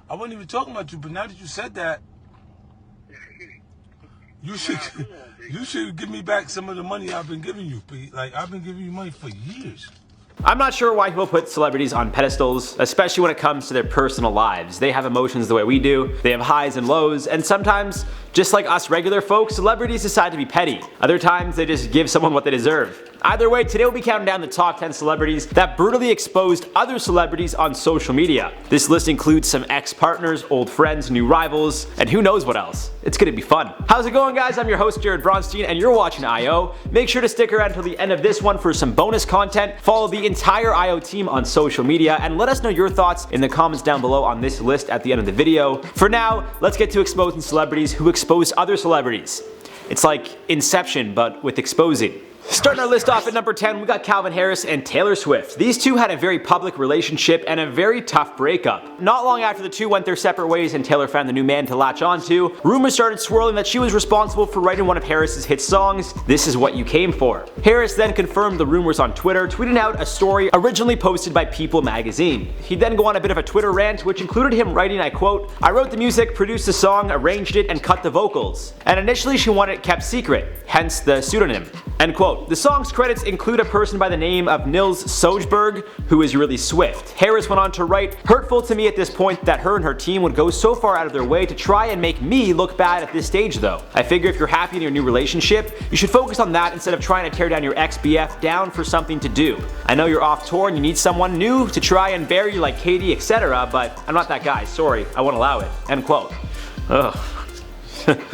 I wasn't even talking about you, but now that you said that, you should give me back some of the money I've been giving you. Like, I've been giving you money for years. I'm not sure why people put celebrities on pedestals, especially when it comes to their personal lives. They have emotions the way we do, they have highs and lows, and sometimes, just like us regular folks, celebrities decide to be petty. Other times, they just give someone what they deserve. Either way, today we'll be counting down the top 10 celebrities that brutally exposed other celebrities on social media. This list includes some ex-partners, old friends, new rivals, and who knows what else. It's gonna be fun. How's it going, guys? I'm your host, Jared Bronstein, and you're watching I.O. Make sure to stick around until the end of this one for some bonus content. Follow the entire I.O. team on social media, and let us know your thoughts in the comments down below on this list at the end of the video. For now, let's get to exposing celebrities who exposed other celebrities. It's like Inception, but with exposing. Starting our list off at number 10, we got Calvin Harris and Taylor Swift. These two had a very public relationship and a very tough breakup. Not long after the two went their separate ways and Taylor found the new man to latch onto, rumors started swirling that she was responsible for writing one of Harris's hit songs, This Is What You Came For. Harris then confirmed the rumors on Twitter, tweeting out a story originally posted by People magazine. He'd then go on a bit of a Twitter rant, which included him writing, I quote, "I wrote the music, produced the song, arranged it, and cut the vocals. And initially she wanted it kept secret, hence the pseudonym." End quote. The song's credits include a person by the name of Nils Sojberg, who is really Swift. Harris went on to write, "Hurtful to me at this point that her and her team would go so far out of their way to try and make me look bad at this stage though. I figure if you're happy in your new relationship, you should focus on that instead of trying to tear down your ex-BF down for something to do. I know you're off tour and you need someone new to try and bury you like Katie, etc., but I'm not that guy, sorry, I won't allow it." End quote. Ugh.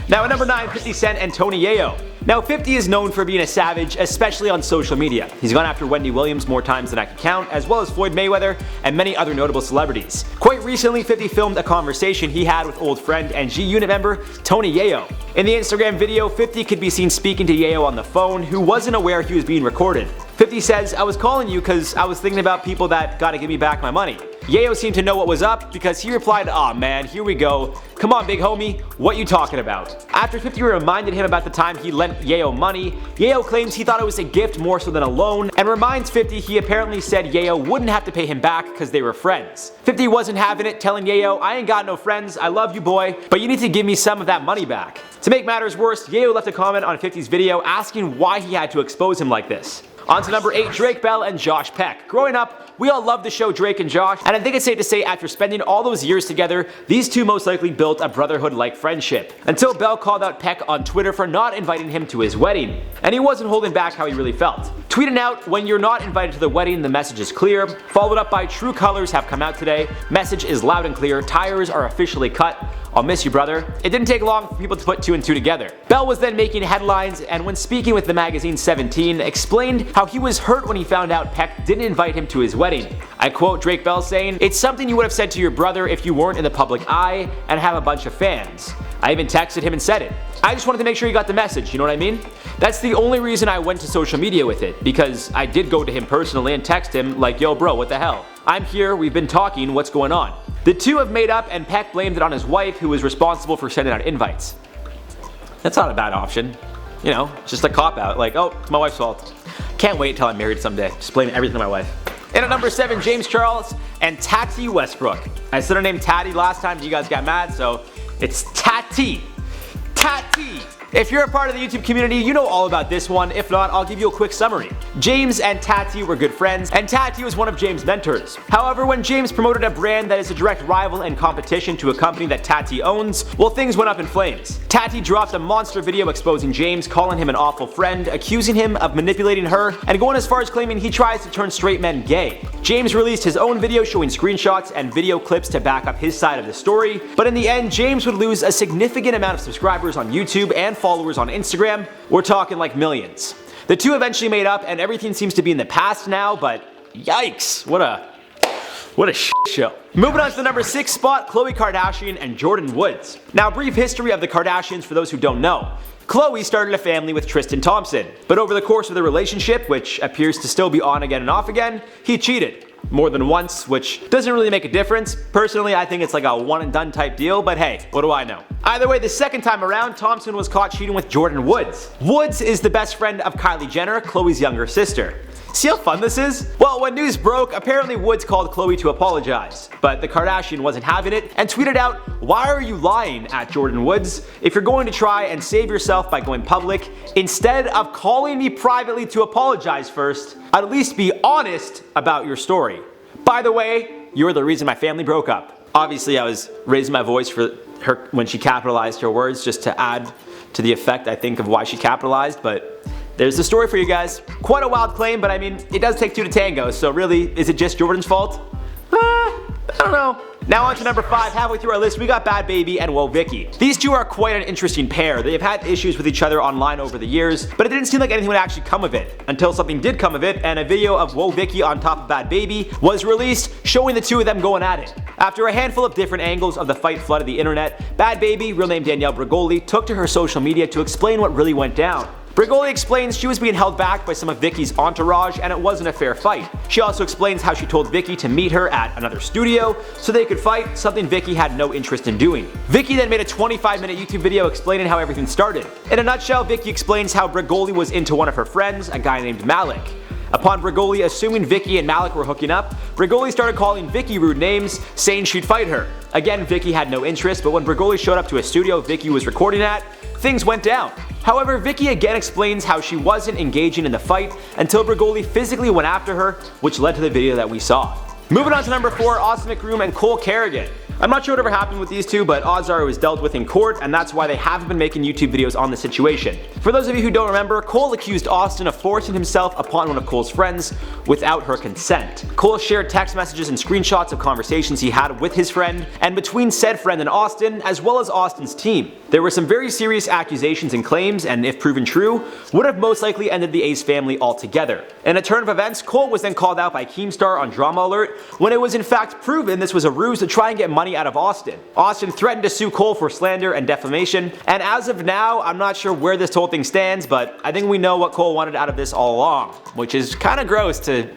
Now at number 9, 50 Cent and Tony Yayo. Now 50 is known for being a savage, especially on social media. He's gone after Wendy Williams more times than I can count, as well as Floyd Mayweather and many other notable celebrities. Quite recently, 50 filmed a conversation he had with old friend and G-Unit member Tony Yayo. In the Instagram video, 50 could be seen speaking to Yayo on the phone, who wasn't aware he was being recorded. 50 says, "I was calling you because I was thinking about people that gotta give me back my money." Yayo seemed to know what was up because he replied, "Aw man, here we go. Come on big homie, what you talking about?" After 50 reminded him about the time he lent Yayo money, Yayo claims he thought it was a gift more so than a loan, and reminds 50 he apparently said Yayo wouldn't have to pay him back because they were friends. 50 wasn't having it, telling Yayo, "I ain't got no friends, I love you boy, but you need to give me some of that money back." To make matters worse, Yayo left a comment on 50's video asking why he had to expose him like this. On to number 8, Drake Bell and Josh Peck. Growing up, we all loved the show Drake and Josh, and I think it's safe to say after spending all those years together, these two most likely built a brotherhood-like friendship. Until Bell called out Peck on Twitter for not inviting him to his wedding, and he wasn't holding back how he really felt. Tweeting out, "When you're not invited to the wedding, the message is clear," followed up by "True colors have come out today, message is loud and clear, tires are officially cut. I'll miss you, brother." It didn't take long for people to put 2 and 2 together. Bell was then making headlines, and when speaking with the magazine 17, explained how he was hurt when he found out Peck didn't invite him to his wedding. I quote Drake Bell saying, "It's something you would have said to your brother if you weren't in the public eye and have a bunch of fans. I even texted him and said it. I just wanted to make sure you got the message, you know what I mean? That's the only reason I went to social media with it, because I did go to him personally and text him like, yo bro, what the hell? I'm here, we've been talking, what's going on?" The two have made up, and Peck blamed it on his wife, who was responsible for sending out invites. That's not a bad option. You know, it's just a cop-out, like, oh, it's my wife's fault. Can't wait till I'm married someday, just blame everything on my wife. And at number 7, James Charles and Tati Westbrook. I said her name Tati last time, you guys got mad, so it's Tati. Tati! If you're a part of the YouTube community, you know all about this one. If not, I'll give you a quick summary. James and Tati were good friends, and Tati was one of James' mentors. However, when James promoted a brand that is a direct rival and competition to a company that Tati owns, well, things went up in flames. Tati dropped a monster video exposing James, calling him an awful friend, accusing him of manipulating her, and going as far as claiming he tries to turn straight men gay. James released his own video showing screenshots and video clips to back up his side of the story, but in the end, James would lose a significant amount of subscribers on YouTube and followers on Instagram. We're talking like millions. The two eventually made up, and everything seems to be in the past now, but yikes, what a shit show. Moving on to the number 6 spot, Khloe Kardashian and Jordyn Woods. Now, brief history of the Kardashians for those who don't know. Khloe started a family with Tristan Thompson, but over the course of the relationship, which appears to still be on again and off again, he cheated. More than once, which doesn't really make a difference. Personally, I think it's like a one and done type deal, but hey, what do I know? Either way, the second time around, Thompson was caught cheating with Jordyn Woods. Woods is the best friend of Kylie Jenner, Khloe's younger sister. See how fun this is? Well, when news broke, apparently Woods called Khloe to apologize, but the Kardashian wasn't having it and tweeted out, "Why are you lying at Jordan Woods? If you're going to try and save yourself by going public, instead of calling me privately to apologize first, at least be honest about your story. By the way, you're the reason my family broke up." Obviously, I was raising my voice for her when she capitalized her words just to add to the effect, I think, of why she capitalized, but there's the story for you guys. Quite a wild claim, but I mean, it does take two to tango, so really, is it just Jordan's fault? I don't know. Now on to number 5, halfway through our list, we got Bad Baby and Vicki. These two are quite an interesting pair. They have had issues with each other online over the years, but it didn't seem like anything would actually come of it, until something did come of it, and a video of Vicki on top of Bad Baby was released showing the two of them going at it. After a handful of different angles of the fight flooded the internet, Bad Baby, real name Danielle Bregoli, took to her social media to explain what really went down. Bregoli explains she was being held back by some of Vicki's entourage and it wasn't a fair fight. She also explains how she told Vicki to meet her at another studio so they could fight, something Vicki had no interest in doing. Vicki then made a 25-minute YouTube video explaining how everything started. In a nutshell, Vicki explains how Bregoli was into one of her friends, a guy named Malik. Upon Bregoli assuming Vicki and Malik were hooking up, Bregoli started calling Vicki rude names, saying she'd fight her. Again, Vicki had no interest, but when Bregoli showed up to a studio Vicki was recording at, things went down. However, Vicki again explains how she wasn't engaging in the fight until Bregoli physically went after her, which led to the video that we saw. Moving on to number 4, Austin McBroom and Cole Kerrigan. I'm not sure whatever happened with these two, but odds are it was dealt with in court, and that's why they haven't been making YouTube videos on the situation. For those of you who don't remember, Cole accused Austin of forcing himself upon one of Cole's friends without her consent. Cole shared text messages and screenshots of conversations he had with his friend, and between said friend and Austin, as well as Austin's team. There were some very serious accusations and claims, and if proven true, would have most likely ended the Ace family altogether. In a turn of events, Cole was then called out by Keemstar on Drama Alert, when it was in fact proven this was a ruse to try and get money out of Austin. Austin threatened to sue Cole for slander and defamation, and as of now, I'm not sure where this whole thing stands, but I think we know what Cole wanted out of this all along, which is kind of gross to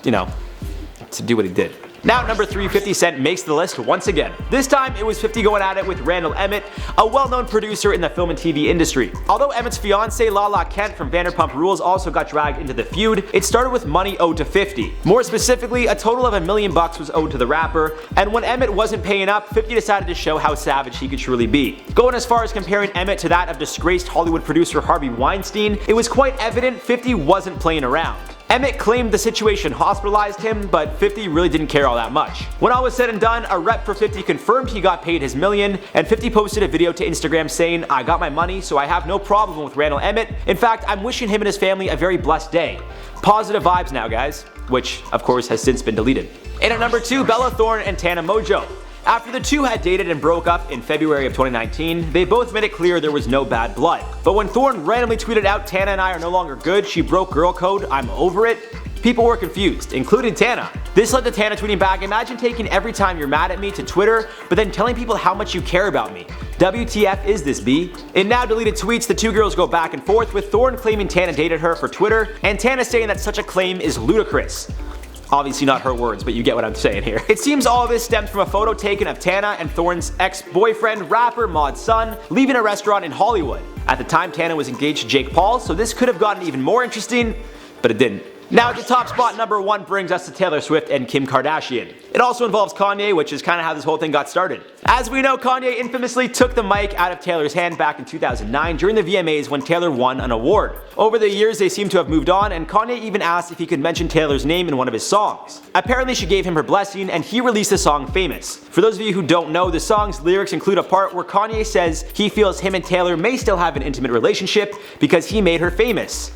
do what he did. Now at number 3, 50 Cent makes the list once again. This time it was 50 going at it with Randall Emmett, a well-known producer in the film and TV industry. Although Emmett's fiancée Lala Kent from Vanderpump Rules also got dragged into the feud, it started with money owed to 50. More specifically, a total of $1 million was owed to the rapper, and when Emmett wasn't paying up, 50 decided to show how savage he could truly be. Going as far as comparing Emmett to that of disgraced Hollywood producer Harvey Weinstein, it was quite evident 50 wasn't playing around. Emmett claimed the situation hospitalized him, but 50 really didn't care all that much. When all was said and done, a rep for 50 confirmed he got paid his $1 million, and 50 posted a video to Instagram saying, "I got my money, so I have no problem with Randall Emmett. In fact, I'm wishing him and his family a very blessed day. Positive vibes now, guys," which of course has since been deleted. And at number 2, Bella Thorne and Tana Mongeau. After the two had dated and broke up in February of 2019, they both made it clear there was no bad blood. But when Thorne randomly tweeted out, "Tana and I are no longer good, she broke girl code, I'm over it," people were confused, including Tana. This led to Tana tweeting back, "Imagine taking every time you're mad at me to Twitter, but then telling people how much you care about me. WTF is this, B?" In now deleted tweets, the two girls go back and forth, with Thorne claiming Tana dated her for Twitter, and Tana saying that such a claim is ludicrous. Obviously not her words, but you get what I'm saying here. It seems all of this stems from a photo taken of Tana and Thorne's ex-boyfriend, rapper Maud's son, leaving a restaurant in Hollywood. At the time, Tana was engaged to Jake Paul, so this could have gotten even more interesting, but it didn't. Now at the top spot, number 1 brings us to Taylor Swift and Kim Kardashian. It also involves Kanye, which is kind of how this whole thing got started. As we know, Kanye infamously took the mic out of Taylor's hand back in 2009 during the VMAs when Taylor won an award. Over the years, they seem to have moved on, and Kanye even asked if he could mention Taylor's name in one of his songs. Apparently she gave him her blessing, and he released the song Famous. For those of you who don't know, the song's lyrics include a part where Kanye says he feels him and Taylor may still have an intimate relationship because he made her famous.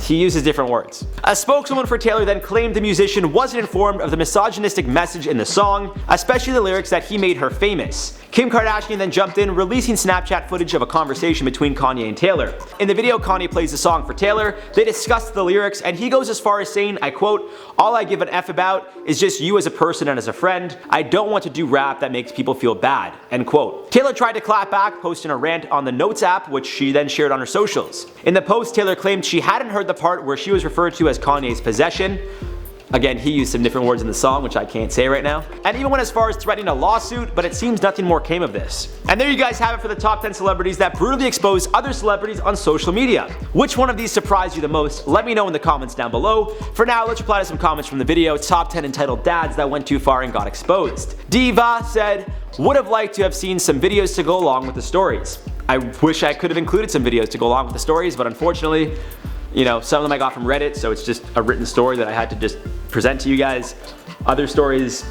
He uses different words. A spokeswoman for Taylor then claimed the musician wasn't informed of the misogynistic message in the song, especially the lyrics that he made her famous. Kim Kardashian then jumped in, releasing Snapchat footage of a conversation between Kanye and Taylor. In the video, Kanye plays the song for Taylor, they discuss the lyrics, and he goes as far as saying, I quote, "All I give an F about is just you as a person and as a friend. I don't want to do rap that makes people feel bad," end quote. Taylor tried to clap back, posting a rant on the Notes app, which she then shared on her socials. In the post, Taylor claimed she hadn't heard the part where she was referred to as Kanye's possession. Again, he used some different words in the song, which I can't say right now. And even went as far as threatening a lawsuit, but it seems nothing more came of this. And there you guys have it for the top 10 celebrities that brutally expose other celebrities on social media. Which one of these surprised you the most? Let me know in the comments down below. For now, let's reply to some comments from the video. Top 10 entitled dads that went too far and got exposed. Diva said, would have liked to have seen some videos to go along with the stories. I wish I could have included some videos to go along with the stories, but unfortunately, you know, some of them I got from Reddit, so it's just a written story that I had to just present to you guys. Other stories,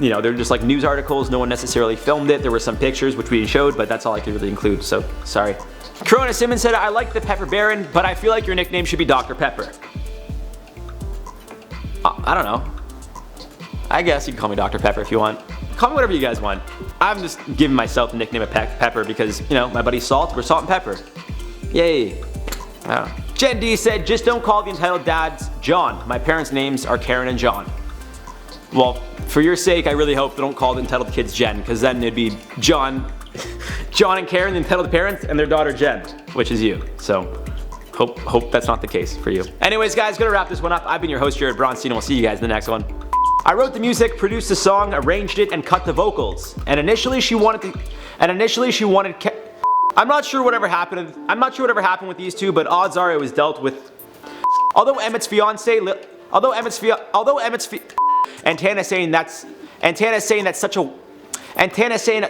you know, they're just like news articles, no one necessarily filmed it. There were some pictures which we showed, but that's all I could really include, so sorry. Corona Simmons said, I like the Pepper Baron, but I feel like your nickname should be Dr. Pepper. I don't know. I guess you can call me Dr. Pepper if you want. Call me whatever you guys want. I'm just giving myself the nickname of Pepper because, you know, my buddy Salt, we're Salt and Pepper. Yay. I don't know. Jen D said, just don't call the entitled dads John. My parents' names are Karen and John. Well, for your sake, I really hope they don't call the entitled kids Jen, because then it'd be John and Karen, the entitled parents, and their daughter Jen, which is you. So, hope that's not the case for you. Anyways, guys, gonna wrap this one up. I've been your host, Jared Bronstein, and we'll see you guys in the next one. I wrote the music, produced the song, arranged it, and cut the vocals. And initially she wanted I'm not sure whatever happened with these two, but odds are it was dealt with. Although Emmett's fiance, Antana's saying that's such a, Antana's saying